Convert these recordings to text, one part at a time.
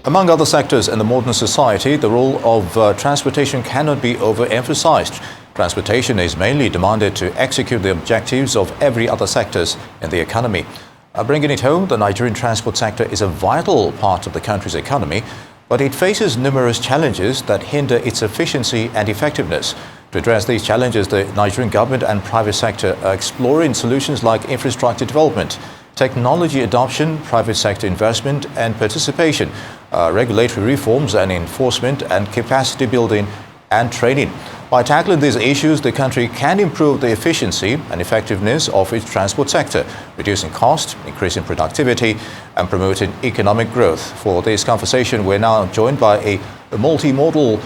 Among other sectors in the modern society, the role of transportation cannot be overemphasized. Transportation is mainly demanded to execute the objectives of every other sectors in the economy. Bringing it home, the Nigerian transport sector is a vital part of the country's economy, but it faces numerous challenges that hinder its efficiency and effectiveness. To address these challenges, the Nigerian government and private sector are exploring solutions like infrastructure development, technology adoption, private sector investment and participation, regulatory reforms and enforcement, and capacity building and training. By tackling these issues, the country can improve the efficiency and effectiveness of its transport sector, reducing cost, increasing productivity, and promoting economic growth. For this conversation, we're now joined by a multimodal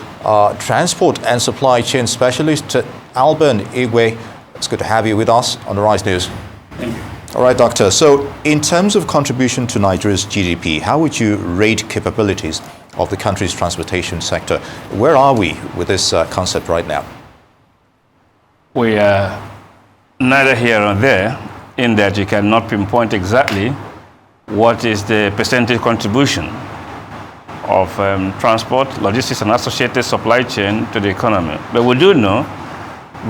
transport and supply chain specialist, Alban Igwe. It's good to have you with us on the Rise News. Thank you. All right, Doctor. So in terms of contribution to Nigeria's GDP, how would you rate capabilities of the country's transportation sector? Where are we with this concept right now? We are neither here nor there, in that you cannot pinpoint exactly what is the percentage contribution of transport, logistics, and associated supply chain to the economy. But we do know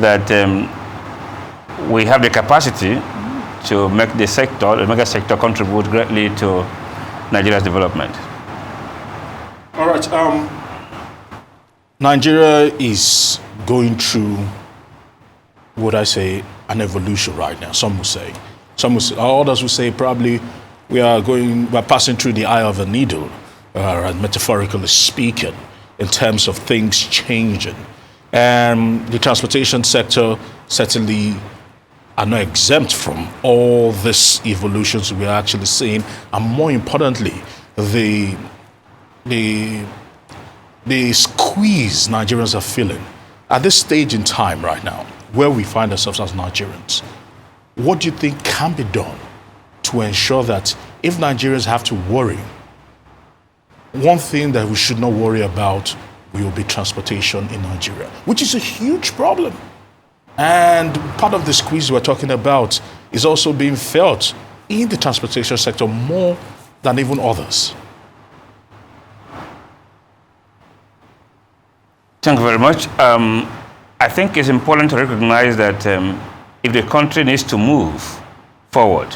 that we have the capacity to make the sector, the mega sector, contribute greatly to Nigeria's development. All right. Nigeria is going through, would I say, an evolution right now. Some will say, others will say probably we're passing through the eye of a needle, metaphorically speaking, in terms of things changing. And the transportation sector certainly are not exempt from all these evolutions we're actually seeing, and more importantly, the squeeze Nigerians are feeling at this stage in time right now, where we find ourselves as Nigerians. What do you think can be done to ensure that if Nigerians have to worry, one thing that we should not worry about will be transportation in Nigeria, which is a huge problem. And part of the squeeze we're talking about is also being felt in the transportation sector more than even others. Thank you very much. I think it's important to recognize that if the country needs to move forward,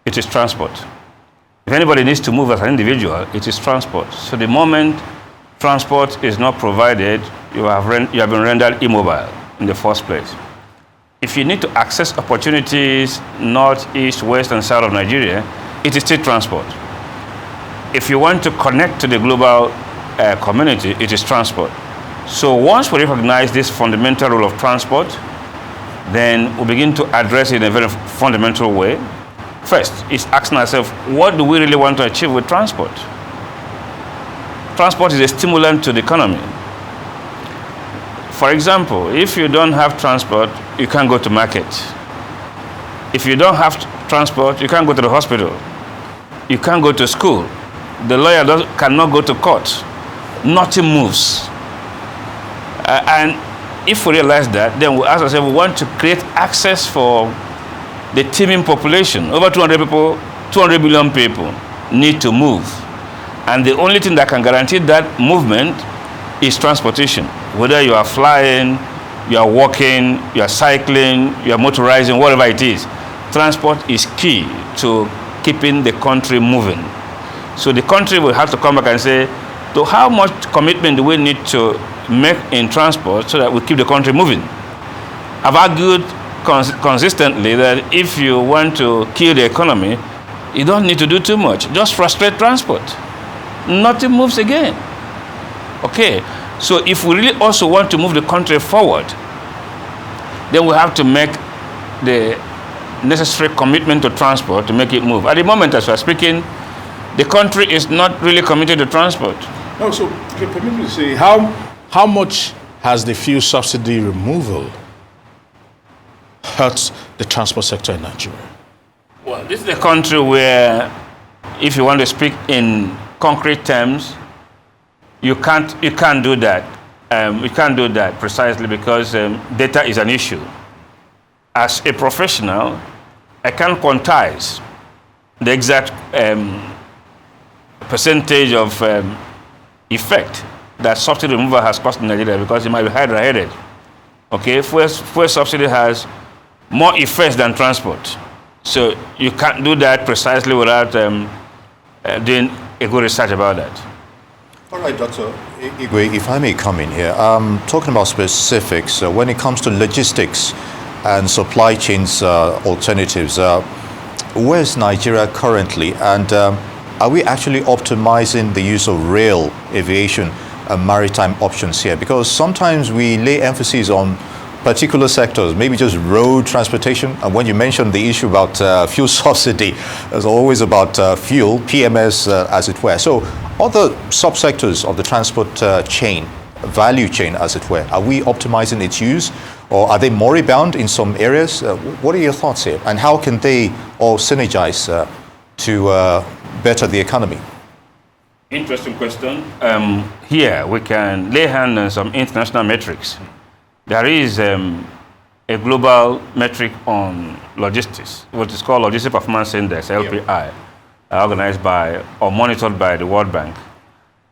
it is transport. If anybody needs to move as an individual, it is transport. So the moment transport is not provided, you have been rendered immobile in the first place. If you need to access opportunities north, east, west, and south of Nigeria, it is still transport. If you want to connect to the global community, it is transport. So once we recognize this fundamental role of transport, then we begin to address it in a very fundamental way. First, it's asking ourselves, what do we really want to achieve with transport? Transport is a stimulant to the economy. For example, if you don't have transport, you can't go to market. If you don't have transport, you can't go to the hospital. You can't go to school. The lawyer cannot go to court. Nothing moves. And if we realize that, then we ask ourselves, we want to create access for the teeming population. Over 200 billion people need to move. And the only thing that can guarantee that movement is transportation. Whether you are flying, you are walking, you are cycling, you are motorizing, whatever it is, transport is key to keeping the country moving. So the country will have to come back and say, so how much commitment do we need to make in transport so that we keep the country moving? I've argued consistently that if you want to kill the economy, you don't need to do too much. Just frustrate transport. Nothing moves again. Okay, so if we really also want to move the country forward, then we have to make the necessary commitment to transport to make it move. At the moment, as we're speaking, the country is not really committed to transport. No, so permit me to say, how much has the fuel subsidy removal hurt the transport sector in Nigeria? Well, this is a country where, if you want to speak in concrete terms, you can't do that. You can't do that precisely because data is an issue. As a professional, I can't quantize the exact percentage of effect that subsidy removal has cost in Nigeria, because it might be hydra-headed. Okay, fuel subsidy has more effects than transport. So you can't do that precisely without doing a good research about that. All right, Dr. Igwe, if I may come in here, talking about specifics, when it comes to logistics and supply chains alternatives, where's Nigeria currently, and are we actually optimizing the use of rail, aviation, and maritime options here? Because sometimes we lay emphasis on particular sectors, maybe just road transportation. And when you mentioned the issue about fuel subsidy, it's always about fuel, PMS, as it were. So other subsectors of the transport chain, value chain, as it were, are we optimizing its use, or are they moribund in some areas? What are your thoughts here? And how can they all synergize to better the economy? Interesting question. Here we can lay hand on some international metrics. There is a global metric on logistics, what is called Logistic Performance Index, LPI, organized by or monitored by the World Bank.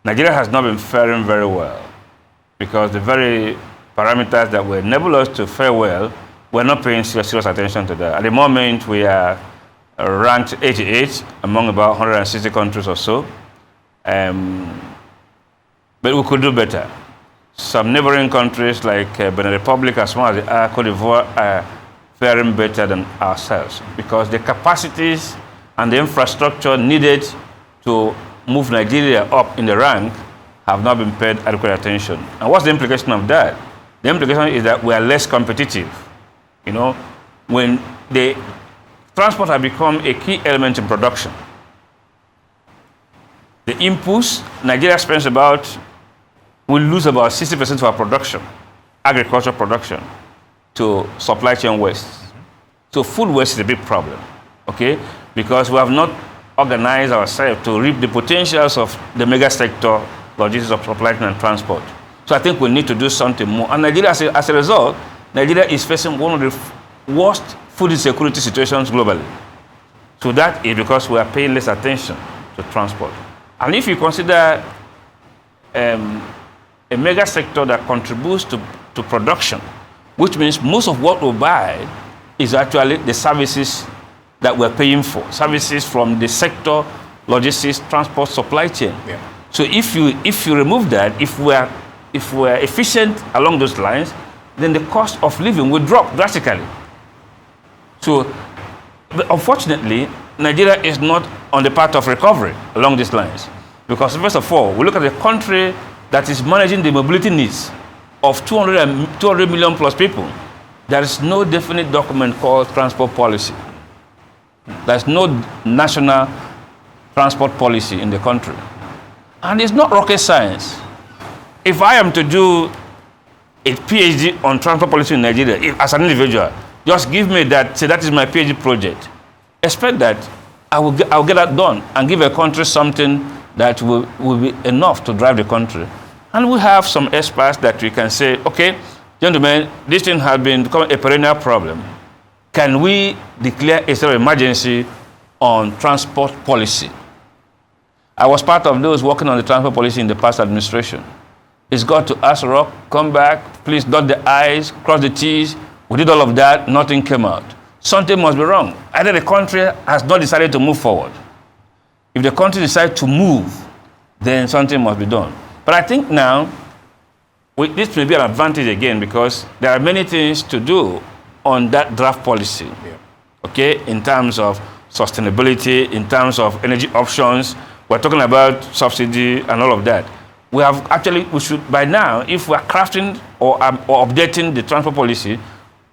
Nigeria has not been faring very well because the very parameters that will enable us to fare well, we're not paying serious attention to that. At the moment, we are ranked 88 among about 160 countries or so. But we could do better. Some neighboring countries like Benin Republic, as well as Cote d'Ivoire, are faring better than ourselves because the capacities and the infrastructure needed to move Nigeria up in the rank have not been paid adequate attention. And what's the implication of that? The implication is that we are less competitive. You know, when the transport has become a key element in production, the inputs, Nigeria spends we lose about 60% of our production, agricultural production, to supply chain waste. So food waste is a big problem, okay? Because we have not organized ourselves to reap the potentials of the mega sector, logistics of supply chain and transport. So I think we need to do something more. And Nigeria, as a result, Nigeria is facing one of the worst food insecurity situations globally. So that is because we are paying less attention to transport. And if you consider a mega sector that contributes to production, which means most of what we buy is actually the services that we're paying for, services from the sector, logistics, transport, supply chain. Yeah. So if you remove that, if we're efficient along those lines, then the cost of living will drop drastically. So, but unfortunately, Nigeria is not on the path of recovery along these lines. Because first of all, we look at the country that is managing the mobility needs of 200 million plus people. There is no definite document called transport policy. There's no national transport policy in the country. And it's not rocket science. If I am to do a PhD on transport policy in Nigeria, as an individual, just give me that, say that is my PhD project. Expect that I'll get that done and give a country something that will be enough to drive the country. And we have some experts that we can say, okay, gentlemen, this thing has become a perennial problem. Can we declare a state of emergency on transport policy? I was part of those working on the transport policy in the past administration. It's got to Asrock, come back, please dot the I's, cross the T's. We did all of that, nothing came out. Something must be wrong. Either the country has not decided to move forward. If the country decides to move, then something must be done. But I think now, this may be an advantage again because there are many things to do on that draft policy, okay, in terms of sustainability, in terms of energy options. We're talking about subsidy and all of that. We should, by now, if we're crafting or updating the transport policy,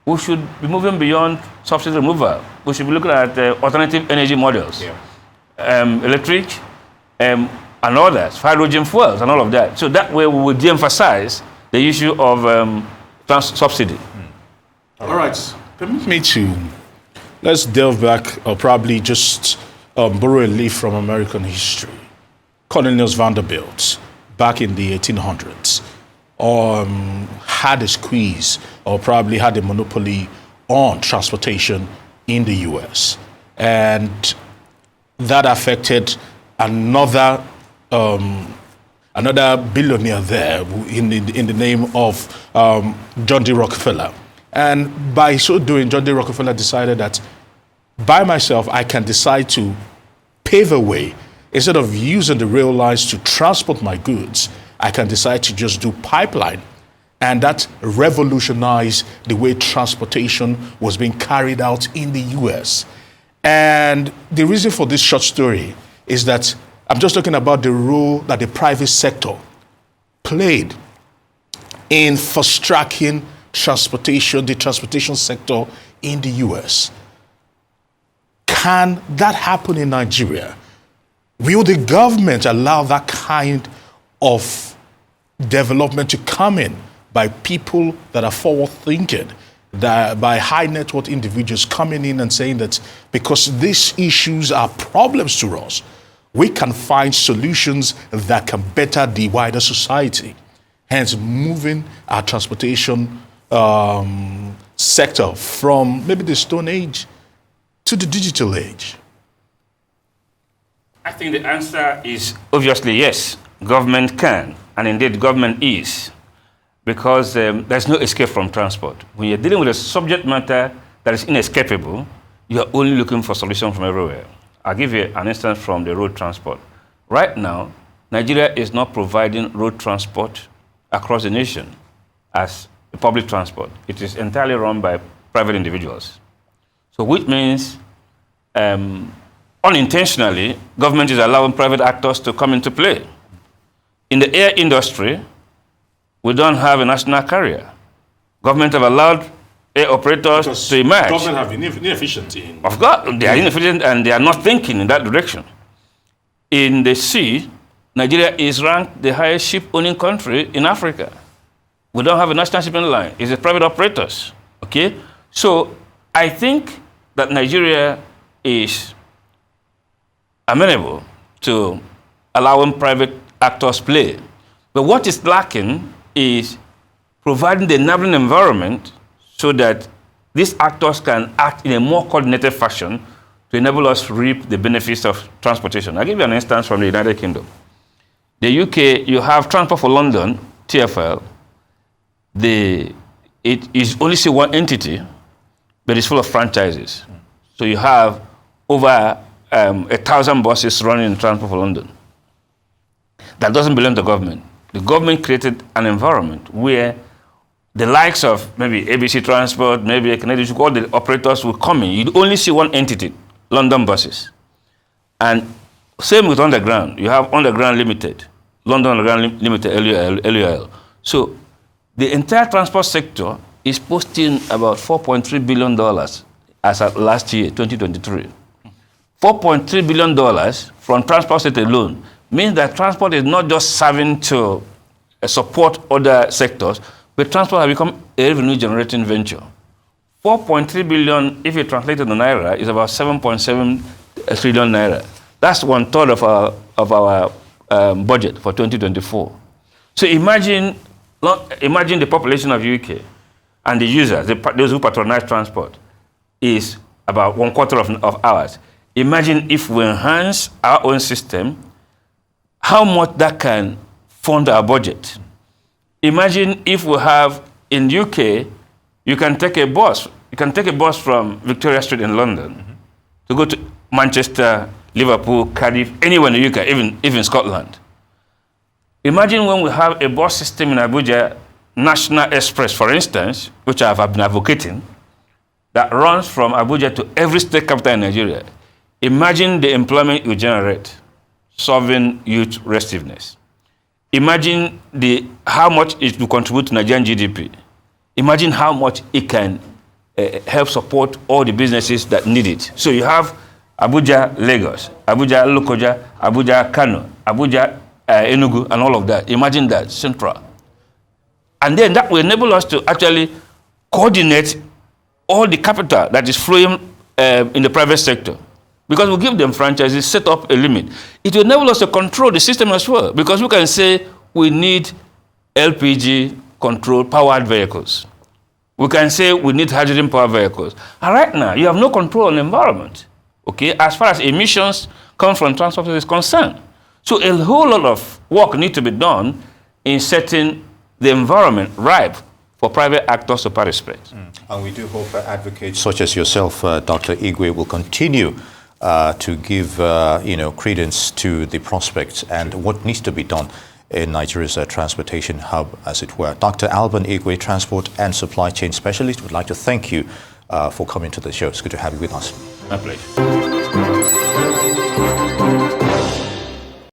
we should be moving beyond subsidy removal. We should be looking at alternative energy models. Electric, and others, hydrogen fuels and all of that. So that way we will de-emphasize the issue of subsidy. All right, permit me to, let's delve back or probably just borrow a leaf from American history. Cornelius Vanderbilt, back in the 1800s, had a squeeze or probably had a monopoly on transportation in the US. And that affected another another billionaire there in the name of John D. Rockefeller. And by so doing, John D. Rockefeller decided that by myself, I can decide to pave a way. Instead of using the rail lines to transport my goods, I can decide to just do pipeline. And that revolutionized the way transportation was being carried out in the US. And the reason for this short story is that I'm just talking about the role that the private sector played in fast-tracking transportation, the transportation sector in the US. Can that happen in Nigeria? Will the government allow that kind of development to come in by people that are forward-thinking, that by high net worth individuals coming in and saying that because these issues are problems to us, we can find solutions that can better the wider society, hence moving our transportation sector from maybe the Stone Age to the digital age? I think the answer is obviously yes. Government can, and indeed government is, because there's no escape from transport. When you're dealing with a subject matter that is inescapable, you're only looking for solutions from everywhere. I'll give you an instance from the road transport. Right now, Nigeria is not providing road transport across the nation as a public transport. It is entirely run by private individuals. So which means unintentionally, government is allowing private actors to come into play. In the air industry, we don't have a national carrier. Government have allowed air operators Because to emerge. government have been inefficient in... Of course, they are inefficient and they are not thinking in that direction. In the sea, Nigeria is ranked the highest ship-owning country in Africa. We don't have a national shipping line. It's the private operators, okay? So I think that Nigeria is amenable to allowing private actors play. But what is lacking is providing the enabling environment so that these actors can act in a more coordinated fashion to enable us to reap the benefits of transportation. I'll give you an instance from the United Kingdom. The UK, you have Transport for London, TfL. It is only say one entity, but it's full of franchises. So you have over 1,000 buses running in Transport for London. That doesn't belong to the government. The government created an environment where the likes of maybe ABC Transport, maybe Canadian, all the operators will come in. You'd only see one entity, London buses. And same with Underground. You have Underground Limited, London Underground Limited, LUL. So the entire transport sector is posting about $4.3 billion as of last year, 2023. $4.3 billion from transport sector alone means that transport is not just serving to support other sectors, but transport has become a revenue-generating venture. 4.3 billion, if you translate it to naira, is about 7.7 trillion naira. That's 1/3 of our budget for 2024. So imagine the population of UK and the users, those who patronize transport, is about 1/4 of ours. Imagine if we enhance our own system, how much that can fund our budget. Imagine if we have, in UK, you can take a bus. You can take a bus from Victoria Street in London to go to Manchester, Liverpool, Cardiff, anywhere in the UK, even Scotland. Imagine when we have a bus system in Abuja, National Express, for instance, which I have been advocating, that runs from Abuja to every state capital in Nigeria. Imagine the employment you generate, solving youth restiveness. Imagine how much it will contribute to Nigerian GDP. Imagine how much it can help support all the businesses that need it. So you have Abuja, Lagos, Abuja, Lokoja, Abuja, Kano, Abuja, Enugu, and all of that. Imagine that, central. And then that will enable us to actually coordinate all the capital that is flowing in the private sector. Because we give them franchises, set up a limit. It will enable us to control the system as well. Because we can say we need LPG controlled powered vehicles. We can say we need hydrogen powered vehicles. And right now, you have no control on the environment, okay, as far as emissions come from transport is concerned. So a whole lot of work needs to be done in setting the environment ripe for private actors to participate. And we do hope advocates such as yourself, Dr. Igwe, will continue to give credence to the prospects and what needs to be done in Nigeria's transportation hub, as it were. Dr. Alban Igwe, Transport and Supply Chain Specialist, would like to thank you for coming to the show. It's good to have you with us. My pleasure.